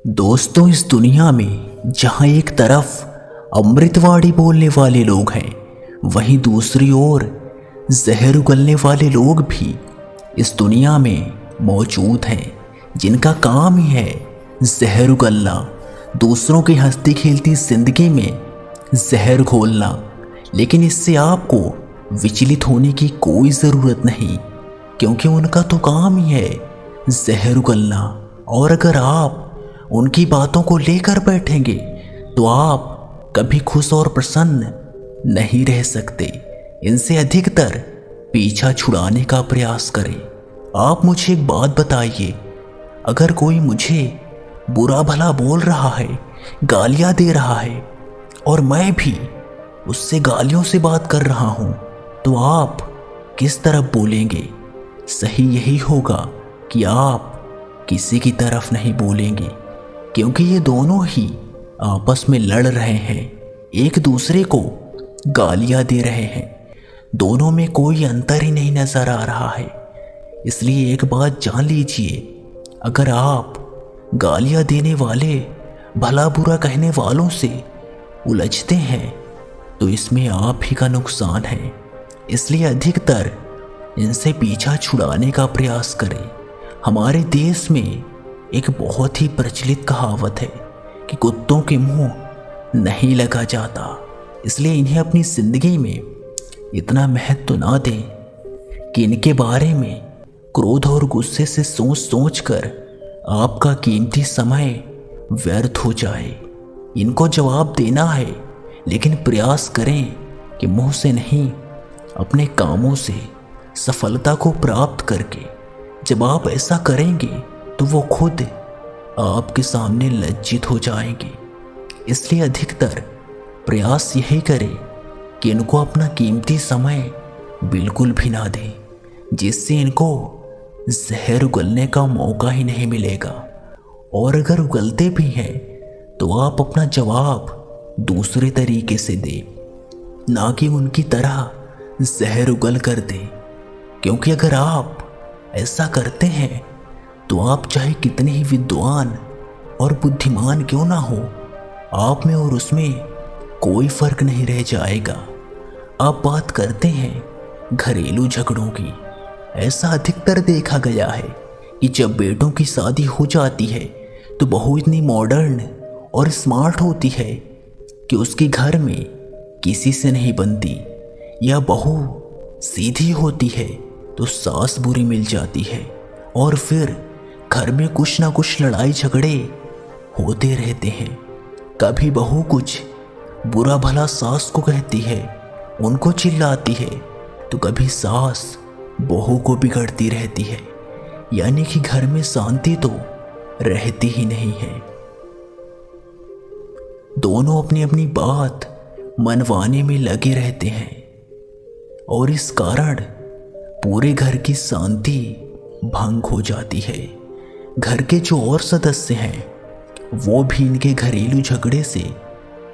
दोस्तों, इस दुनिया में जहाँ एक तरफ अमृतवाणी बोलने वाले लोग हैं, वहीं दूसरी ओर जहर उगलने वाले लोग भी इस दुनिया में मौजूद हैं, जिनका काम ही है जहर उगलना, दूसरों की हंसती खेलती जिंदगी में जहर घोलना। लेकिन इससे आपको विचलित होने की कोई ज़रूरत नहीं, क्योंकि उनका तो काम ही है जहर उगलना। और अगर आप उनकी बातों को लेकर बैठेंगे तो आप कभी खुश और प्रसन्न नहीं रह सकते। इनसे अधिकतर पीछा छुड़ाने का प्रयास करें। आप मुझे एक बात बताइए, अगर कोई मुझे बुरा भला बोल रहा है, गालियां दे रहा है, और मैं भी उससे गालियों से बात कर रहा हूं, तो आप किस तरफ बोलेंगे? सही यही होगा कि आप किसी की तरफ नहीं बोलेंगे, क्योंकि ये दोनों ही आपस में लड़ रहे हैं, एक दूसरे को गालियां दे रहे हैं। दोनों में कोई अंतर ही नहीं नजर आ रहा है। इसलिए एक बात जान लीजिए, अगर आप गालियां देने वाले, भला बुरा कहने वालों से उलझते हैं तो इसमें आप ही का नुकसान है। इसलिए अधिकतर इनसे पीछा छुड़ाने का प्रयास करें। हमारे देश में एक बहुत ही प्रचलित कहावत है कि कुत्तों के मुंह नहीं लगा जाता। इसलिए इन्हें अपनी जिंदगी में इतना महत्व ना दें कि इनके बारे में क्रोध और गुस्से से सोच सोच कर आपका कीमती समय व्यर्थ हो जाए। इनको जवाब देना है, लेकिन प्रयास करें कि मुंह से नहीं, अपने कामों से सफलता को प्राप्त करके। जब आप ऐसा करेंगे तो वो खुद आपके सामने लज्जित हो जाएंगे। इसलिए अधिकतर प्रयास यही करें कि इनको अपना कीमती समय बिल्कुल भी ना दें, जिससे इनको जहर उगलने का मौका ही नहीं मिलेगा। और अगर उगलते भी हैं तो आप अपना जवाब दूसरे तरीके से दें, ना कि उनकी तरह जहर उगल कर दें। क्योंकि अगर आप ऐसा करते हैं तो आप चाहे कितने ही विद्वान और बुद्धिमान क्यों ना हो, आप में और उसमें कोई फर्क नहीं रह जाएगा। आप बात करते हैं घरेलू झगड़ों की। ऐसा अधिकतर देखा गया है कि जब बेटों की शादी हो जाती है तो बहू इतनी मॉडर्न और स्मार्ट होती है कि उसके घर में किसी से नहीं बनती, या बहू सीधी होती है तो सास बुरी मिल जाती है, और फिर घर में कुछ ना कुछ लड़ाई झगड़े होते रहते हैं। कभी बहू कुछ बुरा भला सास को कहती है, उनको चिल्लाती है, तो कभी सास बहू को बिगड़ती रहती है। यानी कि घर में शांति तो रहती ही नहीं है। दोनों अपनी अपनी बात मनवाने में लगे रहते हैं, और इस कारण पूरे घर की शांति भंग हो जाती है। घर के जो और सदस्य हैं वो भी इनके घरेलू झगड़े से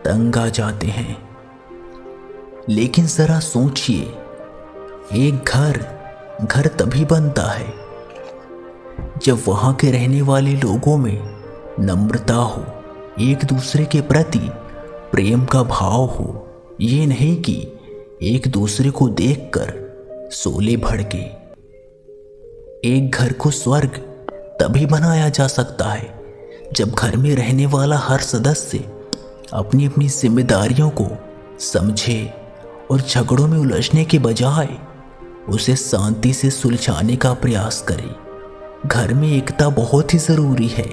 तंग आ जाते हैं। लेकिन जरा सोचिए, एक घर तभी बनता है जब वहां के रहने वाले लोगों में नम्रता हो, एक दूसरे के प्रति प्रेम का भाव हो। ये नहीं कि एक दूसरे को देखकर शोले भड़के। एक घर को स्वर्ग तभी बनाया जा सकता है जब घर में रहने वाला हर सदस्य अपनी अपनी जिम्मेदारियों को समझे और झगड़ों में उलझने के बजाय उसे शांति से सुलझाने का प्रयास करे। घर में एकता बहुत ही जरूरी है।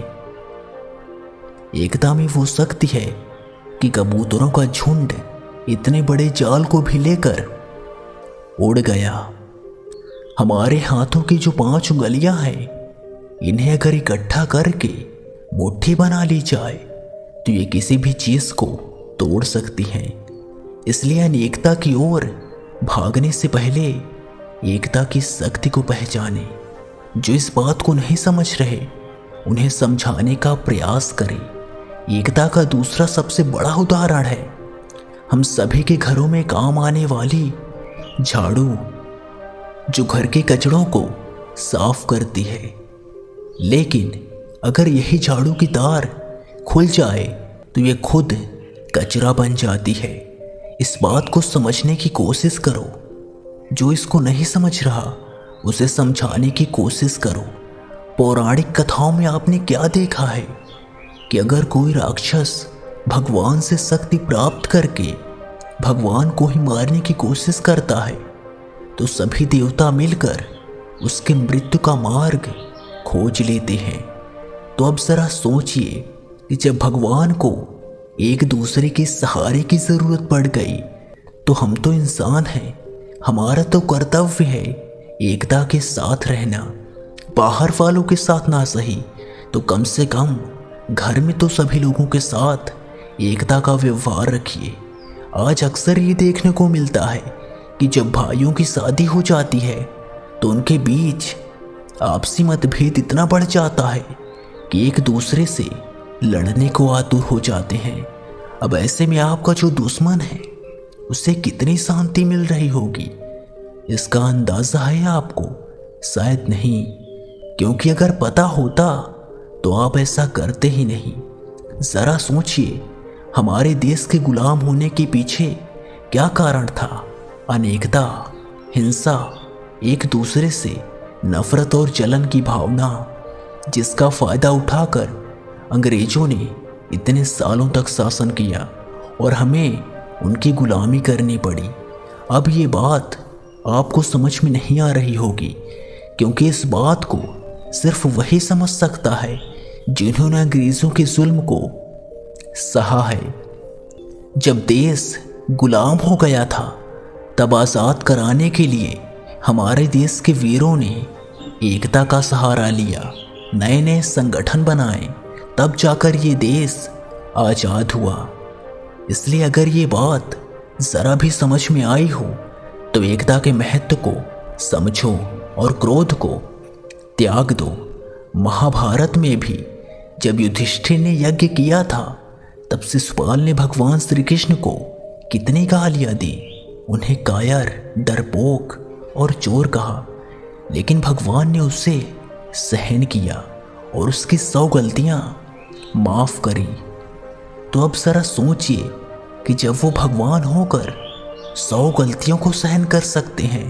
एकता में वो शक्ति है कि कबूतरों का झुंड इतने बड़े जाल को भी लेकर उड़ गया। हमारे हाथों की जो 5 उंगलियां हैं, इन्हें अगर इकट्ठा करके मुट्ठी बना ली जाए तो ये किसी भी चीज को तोड़ सकती हैं। इसलिए अनेकता की ओर भागने से पहले एकता की शक्ति को पहचाने। जो इस बात को नहीं समझ रहे, उन्हें समझाने का प्रयास करें। एकता का दूसरा सबसे बड़ा उदाहरण है हम सभी के घरों में काम आने वाली झाड़ू, जो घर के कचड़ों को साफ करती है। लेकिन अगर यही झाड़ू की तार खुल जाए तो ये खुद कचरा बन जाती है। इस बात को समझने की कोशिश करो। जो इसको नहीं समझ रहा उसे समझाने की कोशिश करो। पौराणिक कथाओं में आपने क्या देखा है कि अगर कोई राक्षस भगवान से शक्ति प्राप्त करके भगवान को ही मारने की कोशिश करता है तो सभी देवता मिलकर उसके मृत्यु का मार्ग खोज लेते हैं। तो अब जरा सोचिए कि जब भगवान को एक दूसरे के सहारे की जरूरत पड़ गई तो हम तो इंसान हैं, हमारा तो कर्तव्य है एकता के साथ रहना। बाहर वालों के साथ ना सही तो कम से कम घर में तो सभी लोगों के साथ एकता का व्यवहार रखिए। आज अक्सर ये देखने को मिलता है कि जब भाइयों की शादी हो जाती है तो उनके बीच आपसी मतभेद इतना बढ़ जाता है कि एक दूसरे से लड़ने को आतुर हो जाते हैं। अब ऐसे में आपका जो दुश्मन है उसे कितनी शांति मिल रही होगी, इसका अंदाजा है आपको? शायद नहीं, क्योंकि अगर पता होता तो आप ऐसा करते ही नहीं। जरा सोचिए, हमारे देश के गुलाम होने के पीछे क्या कारण था? अनेकता, हिंसा, एक दूसरे से नफरत और जलन की भावना, जिसका फायदा उठाकर अंग्रेजों ने इतने सालों तक शासन किया और हमें उनकी गुलामी करनी पड़ी। अब ये बात आपको समझ में नहीं आ रही होगी, क्योंकि इस बात को सिर्फ वही समझ सकता है जिन्होंने अंग्रेजों के जुल्म को सहा है। जब देश गुलाम हो गया था तब आज़ाद कराने के लिए हमारे देश के वीरों ने एकता का सहारा लिया, नए नए संगठन बनाए, तब जाकर ये देश आज़ाद हुआ। इसलिए अगर ये बात ज़रा भी समझ में आई हो तो एकता के महत्व को समझो और क्रोध को त्याग दो। महाभारत में भी जब युधिष्ठिर ने यज्ञ किया था तब शिशुपाल ने भगवान श्री कृष्ण को कितनी गालियां दी, उन्हें कायर, डरपोक और चोर कहा, लेकिन भगवान ने उसे सहन किया और उसकी 100 गलतियां माफ करी। तो अब जरा सोचिए कि जब वो भगवान होकर 100 गलतियों को सहन कर सकते हैं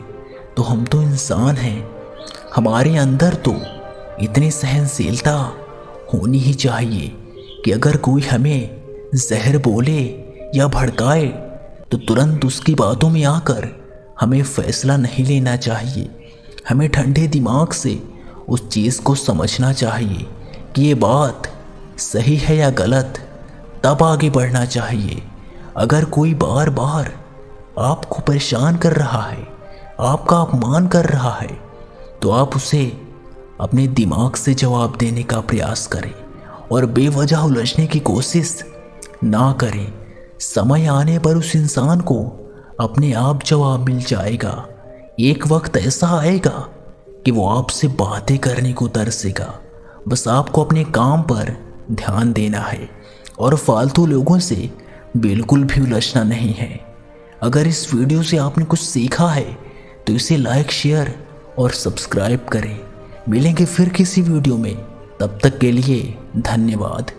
तो हम तो इंसान हैं, हमारे अंदर तो इतनी सहनशीलता होनी ही चाहिए कि अगर कोई हमें जहर बोले या भड़काए तो तुरंत उसकी बातों में आकर हमें फैसला नहीं लेना चाहिए। हमें ठंडे दिमाग से उस चीज़ को समझना चाहिए कि ये बात सही है या गलत, तब आगे बढ़ना चाहिए। अगर कोई बार बार आपको परेशान कर रहा है, आपका अपमान कर रहा है, तो आप उसे अपने दिमाग से जवाब देने का प्रयास करें और बेवजह उलझने की कोशिश ना करें। समय आने पर उस इंसान को अपने आप जवाब मिल जाएगा। एक वक्त ऐसा आएगा कि वो आपसे बातें करने को तरसेगा। बस आपको अपने काम पर ध्यान देना है और फालतू लोगों से बिल्कुल भी उलझना नहीं है। अगर इस वीडियो से आपने कुछ सीखा है तो इसे लाइक, शेयर और सब्सक्राइब करें। मिलेंगे फिर किसी वीडियो में, तब तक के लिए धन्यवाद।